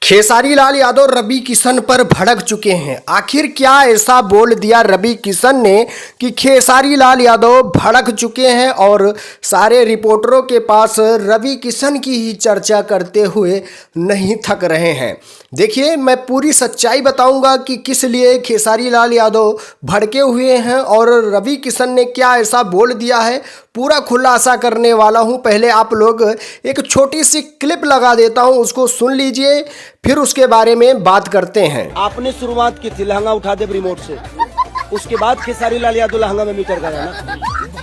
खेसारी लाल यादव रवि किशन पर भड़क चुके हैं। आखिर क्या ऐसा बोल दिया रवि किशन ने कि खेसारी लाल यादव भड़क चुके हैं और सारे रिपोर्टरों के पास रवि किशन की ही चर्चा करते हुए नहीं थक रहे हैं। देखिए, मैं पूरी सच्चाई बताऊंगा कि किस लिए खेसारी लाल यादव भड़के हुए हैं और रवि किशन ने क्या ऐसा बोल दिया है, पूरा खुलासा करने वाला हूं। पहले आप लोग एक छोटी सी क्लिप लगा देता हूं, उसको सुन लीजिए, फिर उसके बारे में बात करते हैं। आपने शुरुआत की थी लहंगा उठा दे रिमोट से, उसके बाद खेसारी लाल यादव लहंगा में मीटर गया ना,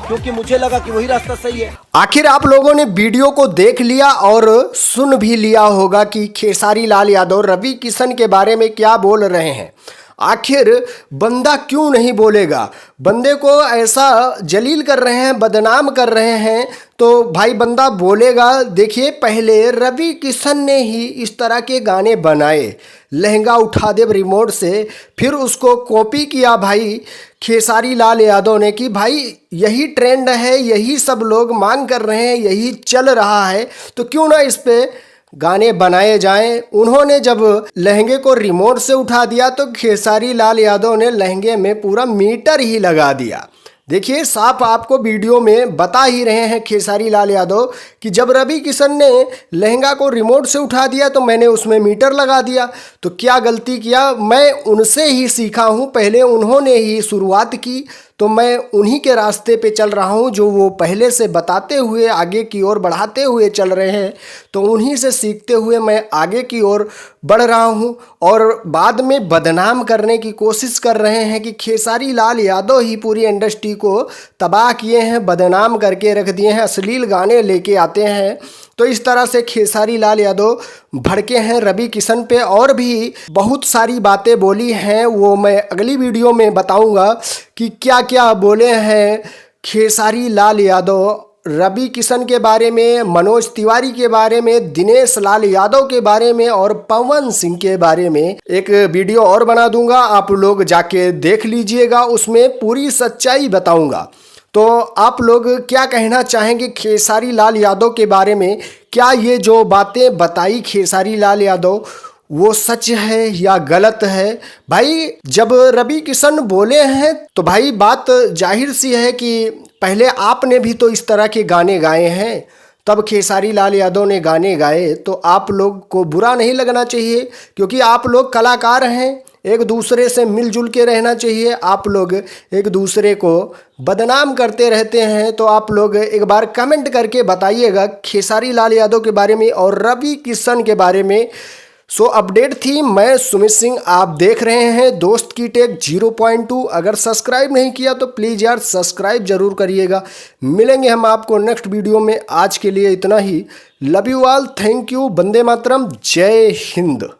क्योंकि मुझे लगा कि वही रास्ता सही है। आखिर आप लोगों ने वीडियो को देख लिया और सुन भी लिया होगा कि खेसारी लाल यादव रवि किशन के बारे में क्या बोल रहे हैं। आखिर बंदा क्यों नहीं बोलेगा? बंदे को ऐसा जलील कर रहे हैं, बदनाम कर रहे हैं, तो भाई बंदा बोलेगा। देखिए, पहले रवि किशन ने ही इस तरह के गाने बनाए, लहंगा उठा दे रिमोट से, फिर उसको कॉपी किया भाई खेसारी लाल यादव ने कि भाई यही ट्रेंड है, यही सब लोग मांग कर रहे हैं, यही चल रहा है, तो क्यों ना इस पे गाने बनाए जाएं। उन्होंने जब लहंगे को रिमोट से उठा दिया तो खेसारी लाल यादव ने लहंगे में पूरा मीटर ही लगा दिया। देखिए, साफ आपको वीडियो में बता ही रहे हैं खेसारी लाल यादव कि जब रवि किशन ने लहंगा को रिमोट से उठा दिया तो मैंने उसमें मीटर लगा दिया। तो क्या गलती किया? मैं उनसे ही सीखा हूं, पहले उन्होंने ही शुरुआत की तो मैं उन्हीं के रास्ते पे चल रहा हूं, जो वो पहले से बताते हुए आगे की ओर बढ़ाते हुए चल रहे हैं, तो उन्हीं से सीखते हुए मैं आगे की ओर बढ़ रहा हूं। और बाद में बदनाम करने की कोशिश कर रहे हैं कि खेसारी लाल यादव ही पूरी इंडस्ट्री को तबाह किए हैं, बदनाम करके रख दिए हैं, अश्लील गाने लेके आते हैं। तो इस तरह से खेसारी लाल यादव भड़के हैं रवि किशन पे, और भी बहुत सारी बातें बोली हैं, वो मैं अगली वीडियो में बताऊंगा कि क्या क्या बोले हैं खेसारी लाल यादव रवि किशन के बारे में, मनोज तिवारी के बारे में, दिनेश लाल यादव के बारे में और पवन सिंह के बारे में। एक वीडियो और बना दूंगा, आप लोग जाके देख लीजिएगा, उसमें पूरी सच्चाई बताऊंगा। तो आप लोग क्या कहना चाहेंगे खेसारी लाल यादव के बारे में? क्या ये जो बातें बताई खेसारी लाल यादव वो सच है या गलत है? भाई जब रवि किशन बोले हैं तो भाई बात जाहिर सी है कि पहले आपने भी तो इस तरह के गाने गाए हैं, तब खेसारी लाल यादव ने गाने गाए, तो आप लोग को बुरा नहीं लगना चाहिए, क्योंकि आप लोग कलाकार हैं, एक दूसरे से मिलजुल के रहना चाहिए। आप लोग एक दूसरे को बदनाम करते रहते हैं, तो आप लोग एक बार कमेंट करके बताइएगा खेसारी लाल यादव के बारे में और रवि किशन के बारे में। सो अपडेट थी, मैं सुमित सिंह, आप देख रहे हैं दोस्त की टेक 0.2। अगर सब्सक्राइब नहीं किया तो प्लीज़ यार सब्सक्राइब जरूर करिएगा। मिलेंगे हम आपको नेक्स्ट वीडियो में, आज के लिए इतना ही। Love you all, thank you, वंदे मातरम, जय हिंद।